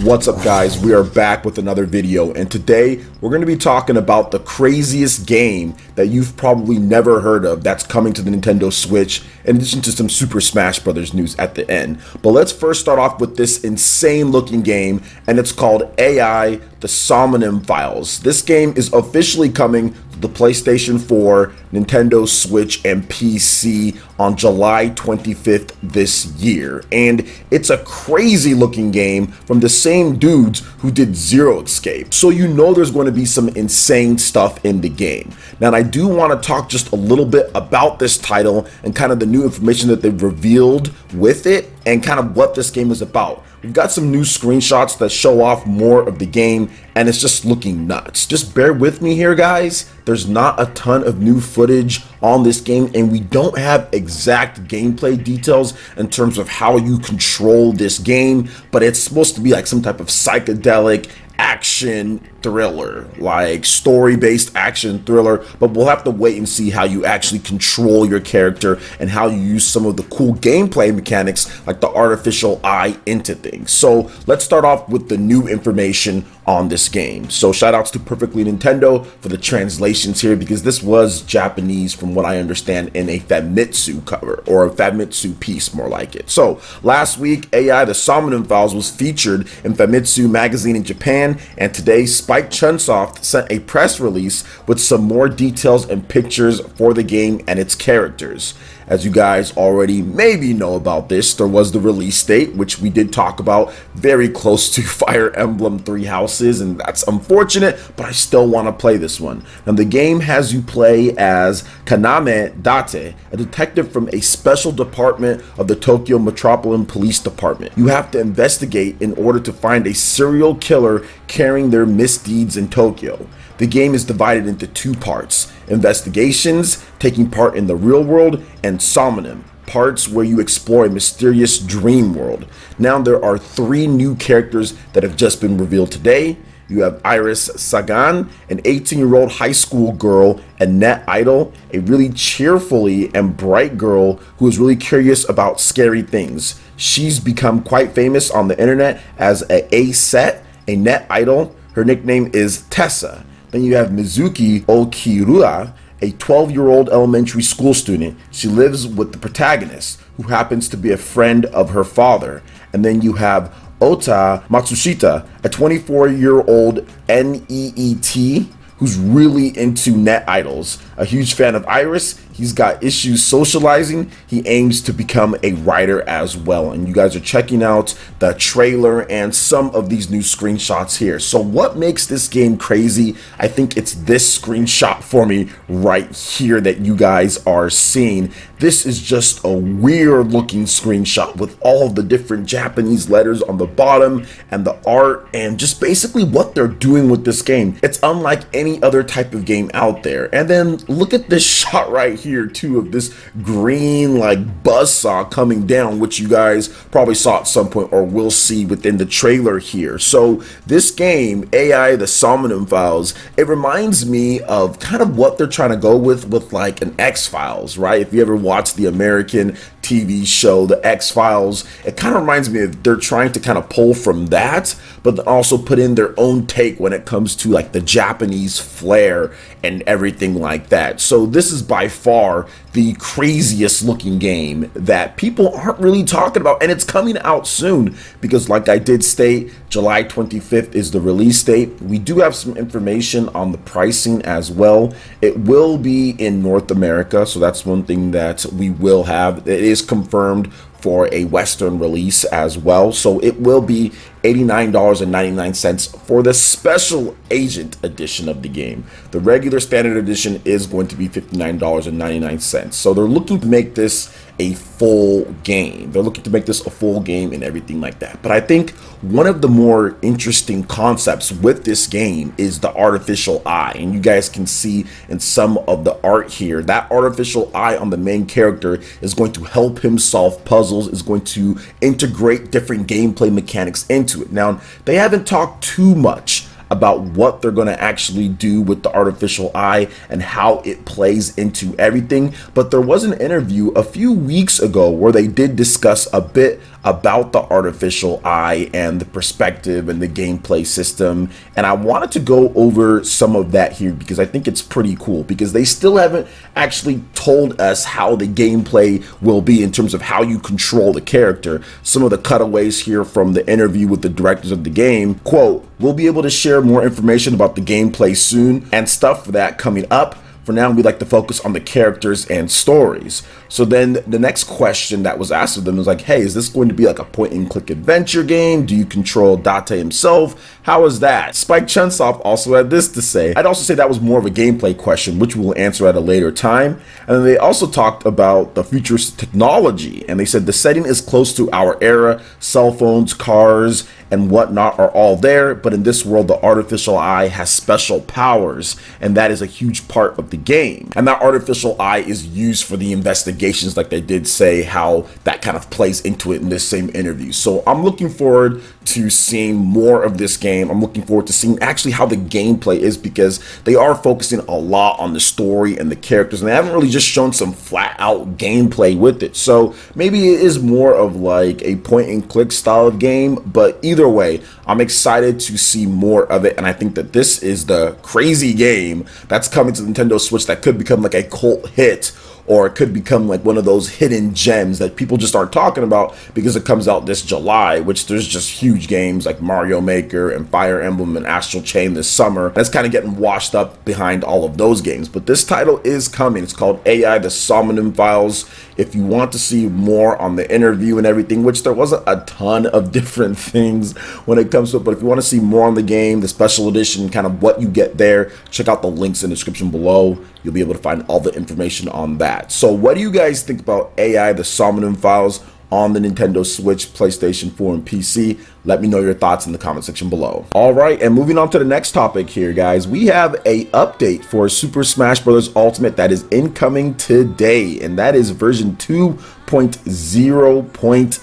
What's up, guys? We are back with another video, and today we're going to be talking about the craziest game that you've probably never heard of that's coming to the Nintendo Switch, in addition to some Super Smash Bros. News at the end. But let's first start off with this insane looking game, and it's called AI, the Somnium Files. This game is officially coming to the PlayStation 4, Nintendo Switch, and PC on July 25th this year. And it's a crazy looking game from the same dudes who did Zero Escape. So you know there's going to be some insane stuff in the game. Now, I do want to talk just a little bit about this title and kind of the new information that they've revealed with it and kind of what this game is about. We've got some new screenshots that show off more of the game, and it's just looking nuts. Just bear with me here, guys. There's not a ton of new footage on this game, and we don't have exact gameplay details in terms of how you control this game, but it's supposed to be like some type of psychedelic action thriller, like story-based action thriller, but we'll have to wait and see how you actually control your character and how you use some of the cool gameplay mechanics like the artificial eye into things. So let's start off with the new information on this game. So shout outs to Perfectly Nintendo for the translations here, because this was Japanese from what I understand in a Famitsu cover, or a Famitsu piece more like it. So last week, AI the Somnium Files was featured in Famitsu magazine in Japan, and today Spike Chunsoft sent a press release with some more details and pictures for the game and its characters. As you guys already maybe know about this, there was the release date, which we did talk about, very close to Fire Emblem Three Houses, and that's unfortunate, but I still want to play this one. Now, the game has you play as Kaname Date, a detective from a special department of the Tokyo Metropolitan Police Department. You have to investigate in order to find a serial killer carrying their misdeeds in Tokyo. The game is divided into two parts: investigations, taking part in the real world, and Somnium, parts where you explore a mysterious dream world. Now there are 3 new characters that have just been revealed today. You have Iris Sagan, an 18-year-old high school girl and net idol, a really cheerfully and bright girl who is really curious about scary things. She's become quite famous on the internet as a set, a net idol. Her nickname is Tessa. Then you have Mizuki Okirua, a 12-year-old elementary school student. She lives with the protagonist, who happens to be a friend of her father. And then you have Ota Matsushita, a 24-year-old NEET, who's really into net idols. A huge fan of Iris. He's got issues socializing. He aims to become a writer as well. And you guys are checking out the trailer and some of these new screenshots here. So what makes this game crazy? I think it's this screenshot for me right here that you guys are seeing. This is just a weird looking screenshot with all of the different Japanese letters on the bottom and the art and just basically what they're doing with this game. It's unlike any other type of game out there. And then look at this shot right here too, of this green like buzzsaw coming down, which you guys probably saw at some point or will see within the trailer here. So this game, AI the Somnium Files, it reminds me of kind of what they're trying to go with like an X-Files, right? If you ever watched the American TV show the X-Files, it kind of reminds me of they're trying to kind of pull from that, but also put in their own take when it comes to like the Japanese flair and everything like that. So this is by far the craziest looking game that people aren't really talking about, and it's coming out soon because, like I did state, July 25th is the release date. We do have some information on the pricing as well. It will be in North America, so that's one thing that we will have. It is confirmed for a Western release as well, so it will be $89.99 for the special agent edition of the game. The regular standard edition is going to be $59.99. So they're looking to make this a full game. They're looking to make this a full game and everything like that. But I think one of the more interesting concepts with this game is the artificial eye. And you guys can see in some of the art here, that artificial eye on the main character is going to help him solve puzzles, is going to integrate different gameplay mechanics into it. Now, they haven't talked too much about what they're going to actually do with the artificial eye and how it plays into everything. But there was an interview a few weeks ago where they did discuss a bit about the artificial eye and the perspective and the gameplay system. And I wanted to go over some of that here because I think it's pretty cool, because they still haven't actually told us how the gameplay will be in terms of how you control the character. Some of the cutaways here from the interview with the directors of the game, quote, "We'll be able to share more information about the gameplay soon and stuff for that coming up. For now, we like to focus on the characters and stories." So then the next question that was asked of them was like, hey, is this going to be like a point and click adventure game? Do you control Date himself? How is that? Spike Chunsoft also had this to say. I'd also say that was more of a gameplay question, which we'll answer at a later time. And then they also talked about the future's technology, and they said the setting is close to our era. Cell phones, cars, and whatnot are all there, but in this world, the artificial eye has special powers, and that is a huge part of the game. And that artificial eye is used for the investigations, like they did say how that kind of plays into it in this same interview. So I'm looking forward to seeing more of this game. I'm looking forward to seeing actually how the gameplay is, because they are focusing a lot on the story and the characters, and they haven't really just shown some flat out gameplay with it. So maybe it is more of like a point and click style of game, but either way, I'm excited to see more of it, and I think that this is the crazy game that's coming to the Nintendo Switch that could become like a cult hit, or it could become like one of those hidden gems that people just aren't talking about because it comes out this July, which there's just huge games like Mario Maker and Fire Emblem and Astral Chain this summer. That's kind of getting washed up behind all of those games. But this title is coming. It's called AI, the Somnium Files. If you want to see more on the interview and everything, which there wasn't a ton of different things when it comes to it, but if you want to see more on the game, the special edition, kind of what you get there, check out the links in the description below. You'll be able to find all the information on that. So what do you guys think about AI, the Somnium Files, on the Nintendo Switch, PlayStation 4, and PC? Let me know your thoughts in the comment section below. All right, and moving on to the next topic here, guys. We have a update for Super Smash Bros. Ultimate that is incoming today, and that is version 2.0.2.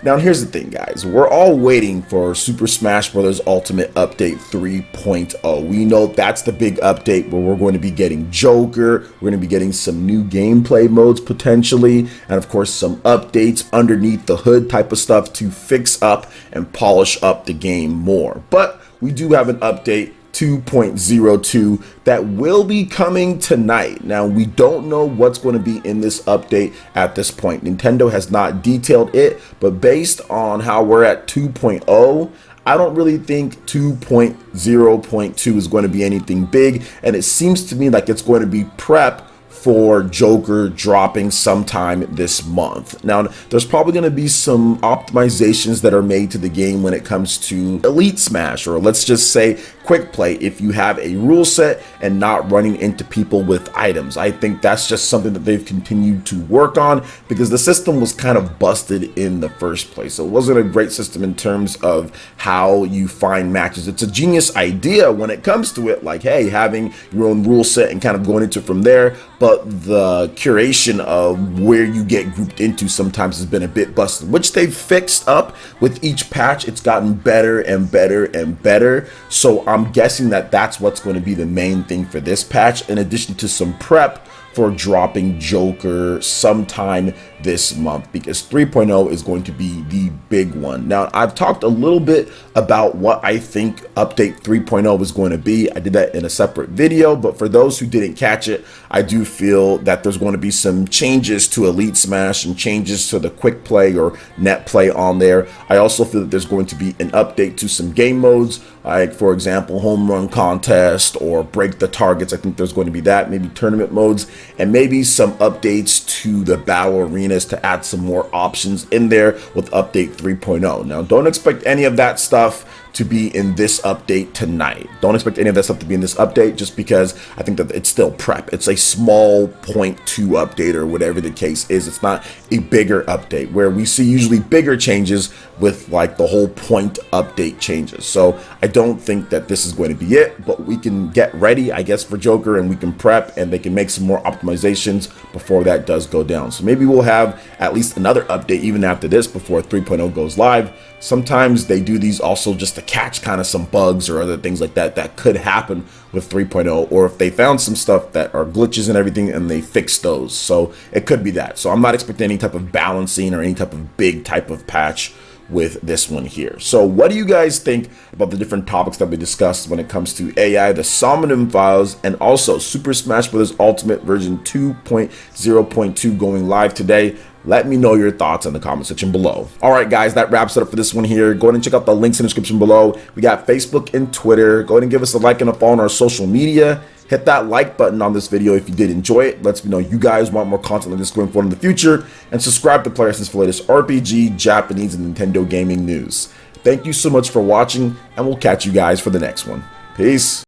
Now here's the thing, guys, we're all waiting for Super Smash Bros. Ultimate Update 3.0. We know that's the big update where we're going to be getting Joker, we're going to be getting some new gameplay modes potentially, and of course some updates underneath the hood type of stuff to fix up and polish up the game more. But we do have an update 2.02 that will be coming tonight. Now, we don't know what's going to be in this update at this point. Nintendo has not detailed it, but based on how we're at 2.0, I don't really think 2.0.2 is going to be anything big, and it seems to me like it's going to be prep for Joker dropping sometime this month. Now, there's probably going to be some optimizations that are made to the game when it comes to Elite Smash, or let's just say quick play, if you have a rule set and not running into people with items. I think that's just something that they've continued to work on, because the system was kind of busted in the first place. So it wasn't a great system in terms of how you find matches. It's a genius idea when it comes to it, like, hey, having your own rule set and kind of going into it from there, but the curation of where you get grouped into sometimes has been a bit busted, which they've fixed up with each patch. It's gotten better and better and better. So I'm guessing that that's what's going to be the main thing for this patch, in addition to some prep for dropping Joker sometime this month, because 3.0 is going to be the big one. Now, I've talked a little bit about what I think update 3.0 is going to be. I did that in a separate video, but for those who didn't catch it, I do feel that there's going to be some changes to Elite Smash and changes to the quick play or net play on there. I also feel that there's going to be an update to some game modes, like, for example, home run contest or break the targets. I think there's going to be that, maybe tournament modes, and maybe some updates to the battle arenas to add some more options in there with update 3.0. Now, don't expect any of that stuff to be in this update tonight. Don't expect any of that stuff to be in this update, just because I think that it's still prep. It's a small 0.2 update or whatever the case is. It's not a bigger update, where we see usually bigger changes with like the whole point update changes. So I don't think that this is going to be it, but we can get ready, I guess, for Joker, and we can prep, and they can make some more optimizations before that does go down. So maybe we'll have at least another update even after this before 3.0 goes live. Sometimes they do these also just to catch kind of some bugs or other things like that that could happen with 3.0, or if they found some stuff that are glitches and everything and they fixed those. So it could be that. So I'm not expecting any type of balancing or any type of big type of patch with this one here. So what do you guys think about the different topics that we discussed when it comes to AI, the Somnium Files, and also Super Smash Bros. Ultimate version 2.0.2 going live today? Let me know your thoughts in the comment section below. All right, guys, that wraps it up for this one here. Go ahead and check out the links in the description below. We got Facebook and Twitter. Go ahead and give us a like and a follow on our social media. Hit that like button on this video if you did enjoy it. Lets me know you guys want more content like this going forward in the future. And subscribe to PlayerEssence for latest RPG, Japanese, and Nintendo gaming news. Thank you so much for watching, and we'll catch you guys for the next one. Peace.